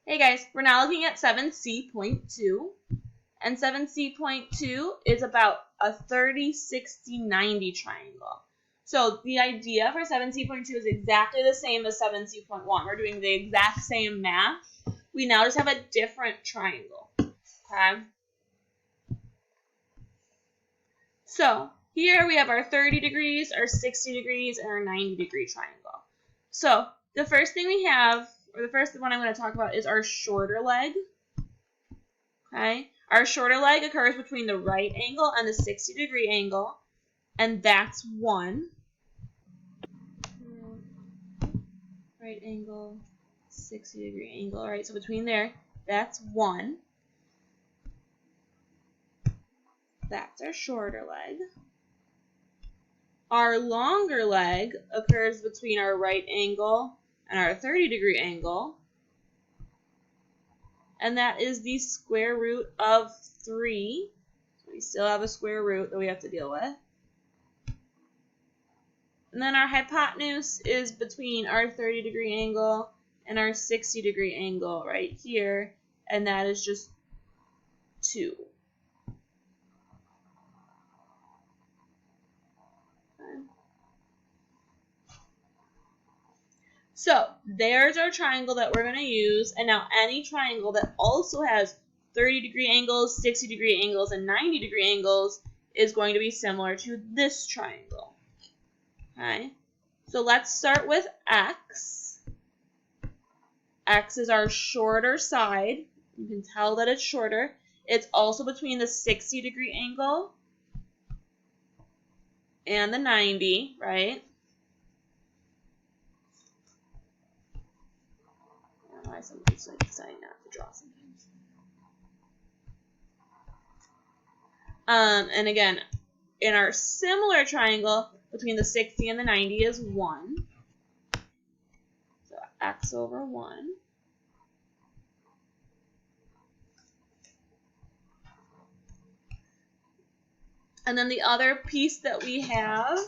Hey guys, we're now looking at 7C.2, and 7C.2 is about a 30, 60, 90 triangle. So the idea for 7C.2 is exactly the same as 7C.1. We're doing the exact same math. We now just have a different triangle. Okay? So here we have our 30 degrees, our 60 degrees, and our 90 degree triangle. So the first thing we have, or the first one I'm going to talk about, is our shorter leg. Okay? Our shorter leg occurs between the right angle and the 60 degree angle, and that's 1. Right angle, 60 degree angle. All right, so between there, that's 1. That's our shorter leg. Our longer leg occurs between our right angle and our 30 degree angle, and that is the square root of 3. So we still have a square root that we have to deal with. And then our hypotenuse is between our 30 degree angle and our 60 degree angle right here, and that is just 2. Okay. So there's our triangle that we're going to use, and now any triangle that also has 30 degree angles, 60 degree angles, and 90 degree angles is going to be similar to this triangle. Okay, so let's start with X. X is our shorter side. You can tell that it's shorter. It's also between the 60 degree angle and the 90, right? I don't know why somebody's deciding not to draw sometimes. And again, in our similar triangle, between the 60 and the 90 is 1. So X over 1. And then the other piece that we have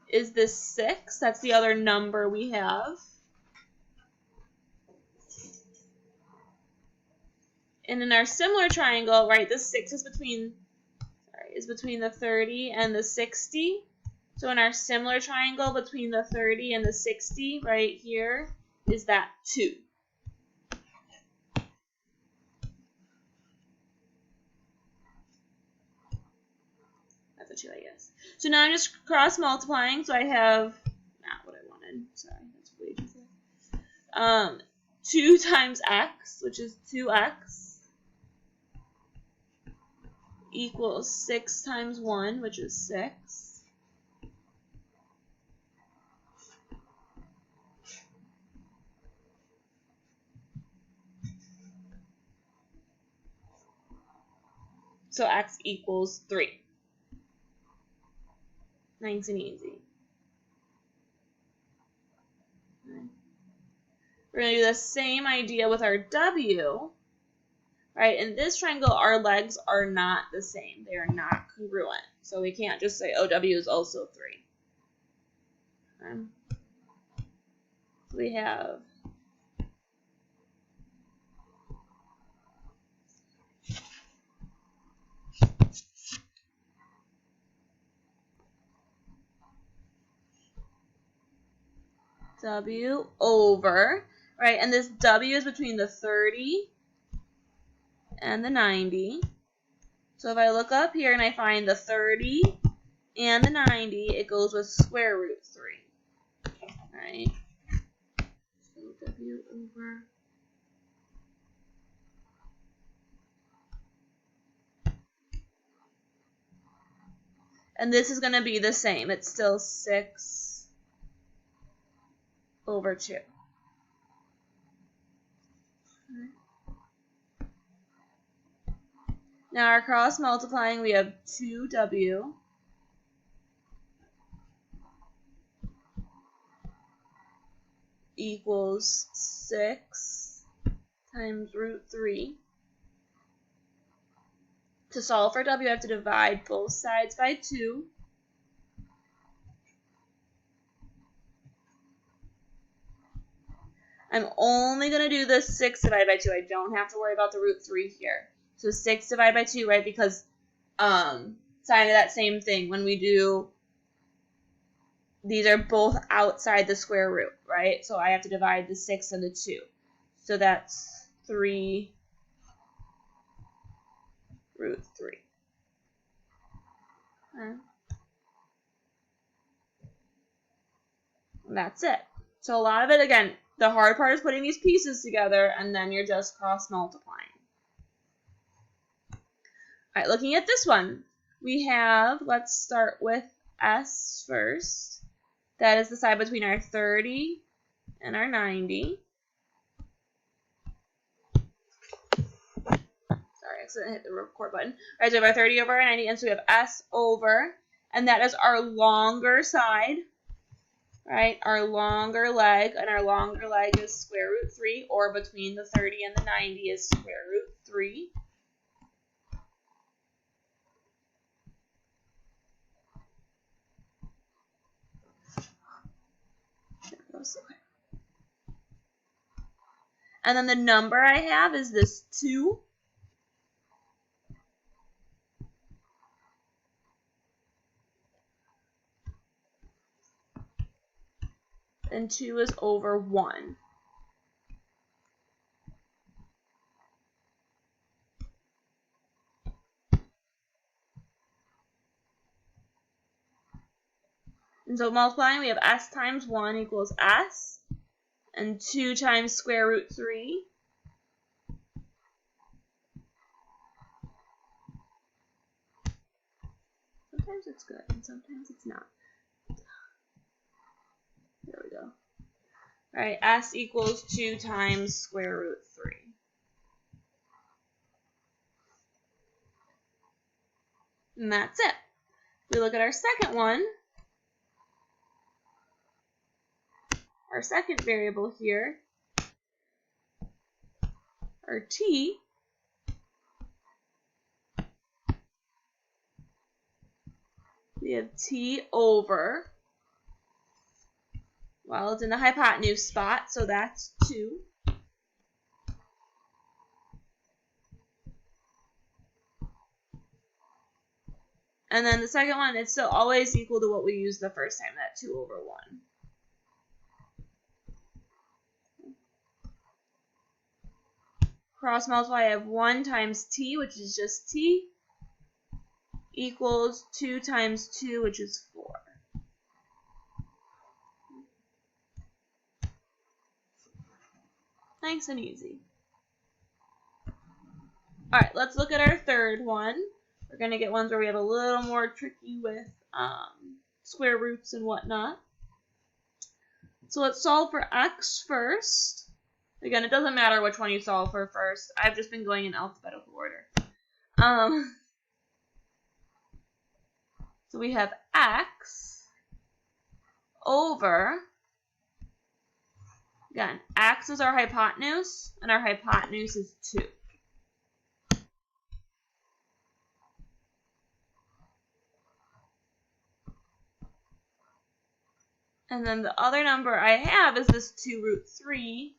is this 6. That's the other number we have. And in our similar triangle, right, the 6 is between the 30 and the 60. So in our similar triangle between the 30 and the 60, right here, is that 2. That's a 2, I guess. So now I'm just cross multiplying. So I have not what I wanted. Sorry, that's way too far. 2 times x, which is 2x, equals 6 times 1, which is 6. So x equals 3. Nice and easy. We're going to do the same idea with our W. Right, in this triangle, our legs are not the same. They are not congruent. So we can't just say, oh, W is also 3. Okay. We have W over, right, and this W is between the 30 and the 90. So if I look up here and I find the 30 and the 90, it goes with square root 3. Right? So W over. And this is going to be the same. It's still 6 over 2. Now our cross multiplying, we have 2W equals 6 times root 3. To solve for W, I have to divide both sides by 2. I'm only going to do the 6 divided by 2. I don't have to worry about the root 3 here. So 6 divided by 2, right? Because sign of that same thing. When we do, these are both outside the square root, right? So I have to divide the 6 and the 2. So that's 3 root 3. Okay. And that's it. So a lot of it, again, the hard part is putting these pieces together, and then you're just cross multiplying. All right, looking at this one, we have, let's start with S first. That is the side between our 30 and our 90. Sorry, I accidentally hit the record button. All right, so we have our 30 over our 90, and so we have S over, and that is our longer side. Right, our longer leg, and our longer leg is square root 3, or between the 30 and the 90 is square root 3. And then the number I have is this 2. And 2 is over 1. And so multiplying, we have S times 1 equals S, and 2 times square root 3. Sometimes it's good, and sometimes it's not. There we go. All right, S equals 2 times square root 3. And that's it. We look at our second one. Our second variable here, our t, we have t over, well, it's in the hypotenuse spot, so that's 2. And then the second one, it's still always equal to what we used the first time, that 2 over 1. Cross multiply, I have 1 times t, which is just t, equals 2 times 2, which is 4. Nice and easy. All right, let's look at our third one. We're going to get ones where we have a little more tricky with square roots and whatnot. So let's solve for x first. Again, it doesn't matter which one you solve for first. I've just been going in alphabetical order. So we have x over, again, x is our hypotenuse, and our hypotenuse is 2. And then the other number I have is this 2 root 3.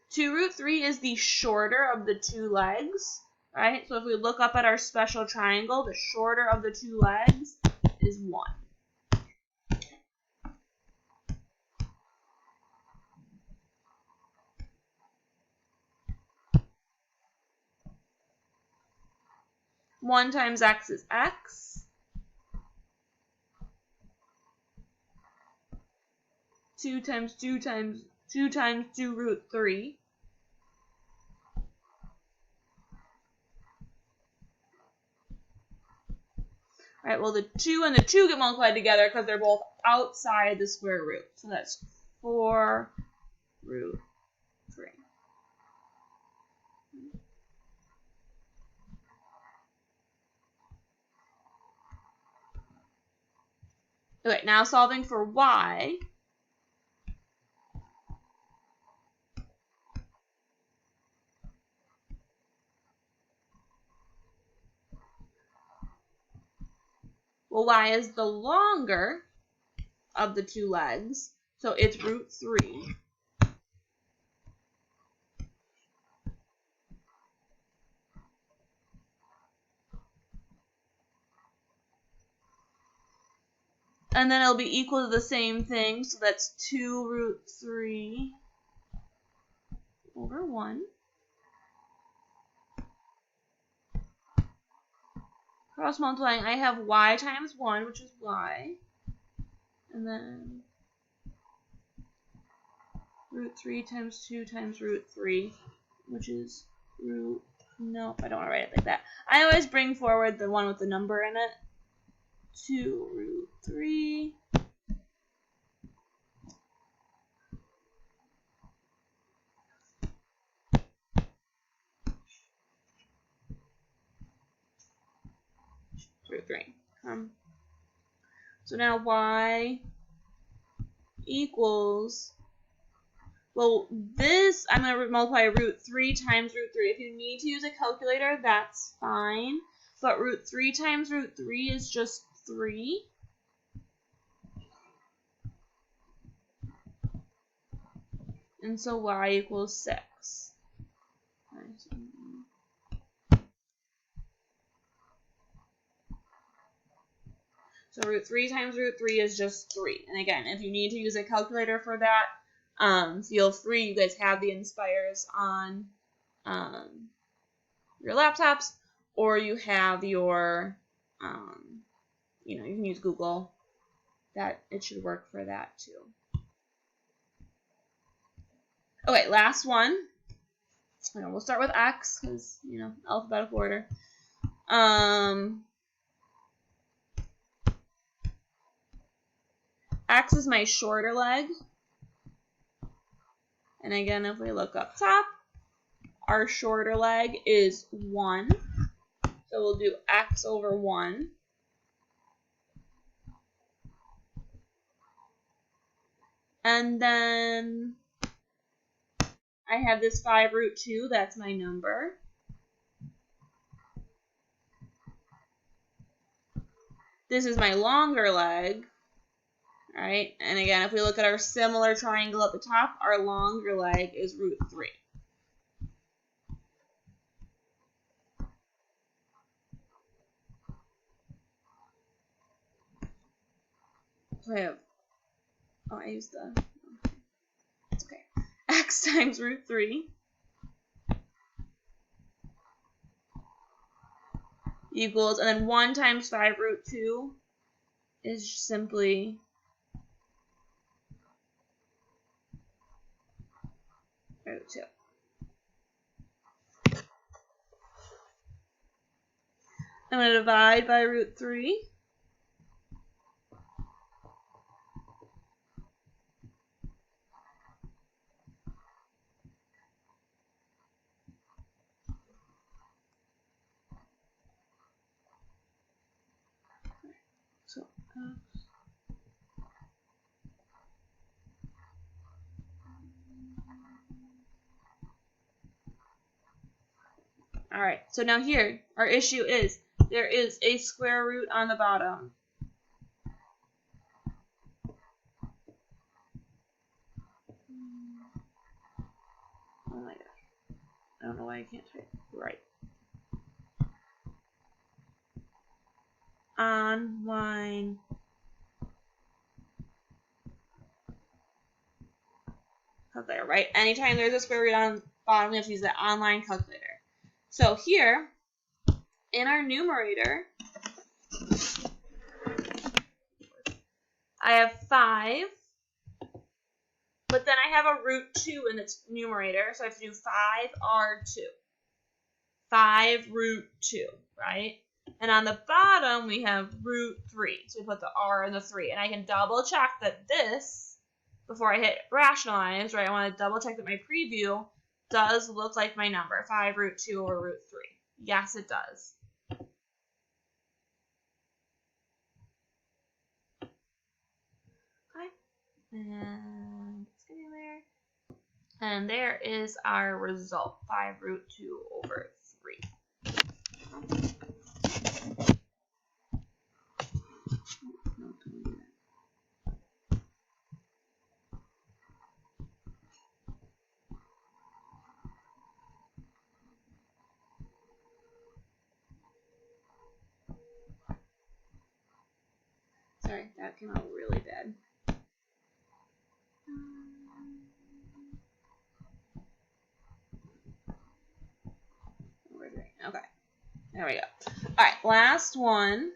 Two root 3 is the shorter of the two legs, right? So if we look up at our special triangle, the shorter of the two legs is 1. One times x is x. 2 times 2 times 2 times 2 root 3. All right, well, the 2 and the 2 get multiplied together because they're both outside the square root. So that's 4 root 3. Okay, now solving for y. Well, y is the longer of the two legs, so it's root 3. And then it'll be equal to the same thing, so that's 2 root 3 over 1. Cross multiplying, I have y times 1, which is y. And then root 3 times 2 times root 3, which is root, nope, I don't want to write it like that. I always bring forward the one with the number in it. 2 root 3. Root 3. So now y equals, well, this, I'm going to multiply root 3 times root 3. If you need to use a calculator, that's fine. But root 3 times root 3 is just 3. And so y equals 6. So root 3 times root 3 is just 3. And again, if you need to use a calculator for that, feel free. You guys have the Inspires on your laptops, or you have your, you can use Google. That it should work for that too. Okay, last one. We'll start with x because alphabetical order. X is my shorter leg. And again, if we look up top, our shorter leg is 1. So we'll do x over 1. And then I have this 5 root 2. That's my number. This is my longer leg. All right, and again, if we look at our similar triangle at the top, our longer leg is root 3. So I have, I used the, it's okay. X times root 3 equals, and then 1 times 5 root 2 is simply root 2. I'm going to divide by root 3. So, all right, so now here, our issue is there is a square root on the bottom. Oh my gosh. I don't know why I can't type right. Online calculator, right? Anytime there's a square root on the bottom, we have to use the online calculator. So here, in our numerator, I have 5, but then I have a root 2 in its numerator, so I have to do 5r2. 5 root 2, right? And on the bottom, we have root 3, so we put the r and the 3. And I can double check that this, before I hit rationalize, right, I want to double check that my preview does look like my number, 5 root 2 over root 3. Yes, it does. Okay. And it's getting there. And there is our result, 5 root 2 over 3. Sorry, that came out really bad. Okay, there we go. All right, last one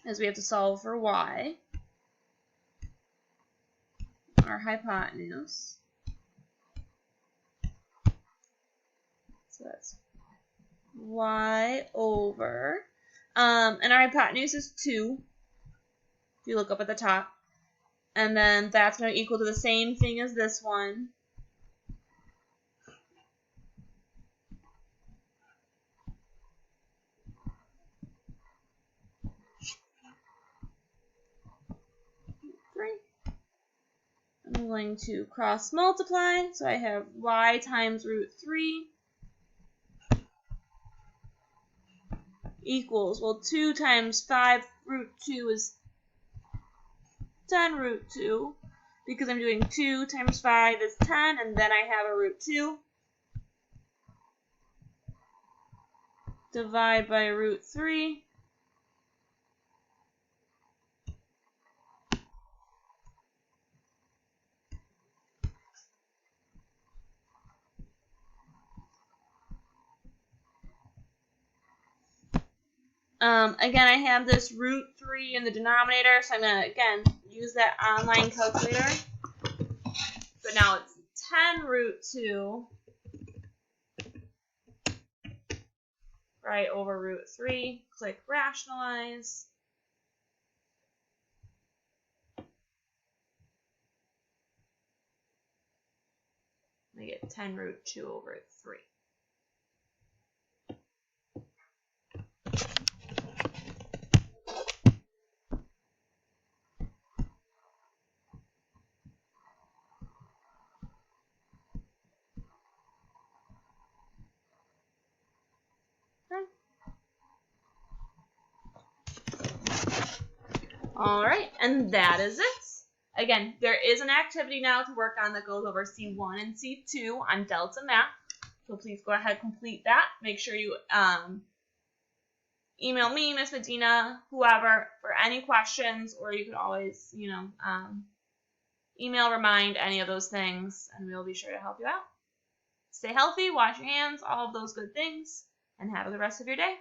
is we have to solve for y, our hypotenuse. So that's y over, and our hypotenuse is 2, if you look up at the top. And then that's going to equal to the same thing as this one. I'm going to cross multiply, so I have y times root 3 equals, well, 2 times 5 root 2 is 10 root 2, because I'm doing 2 times 5 is 10, and then I have a root 2. Divide by root 3. Again, I have this root 3 in the denominator, so I'm going to, again, use that online calculator. But now it's 10 root 2, right, over root 3. Click rationalize. I get 10 root 2 over 3. All right, and that is it. Again, there is an activity now to work on that goes over C1 and C2 on Delta Math. So please go ahead and complete that. Make sure you email me, Miss Medina, whoever, for any questions, or you could always, email, remind, any of those things, and we'll be sure to help you out. Stay healthy, wash your hands, all of those good things, and have a good rest of your day.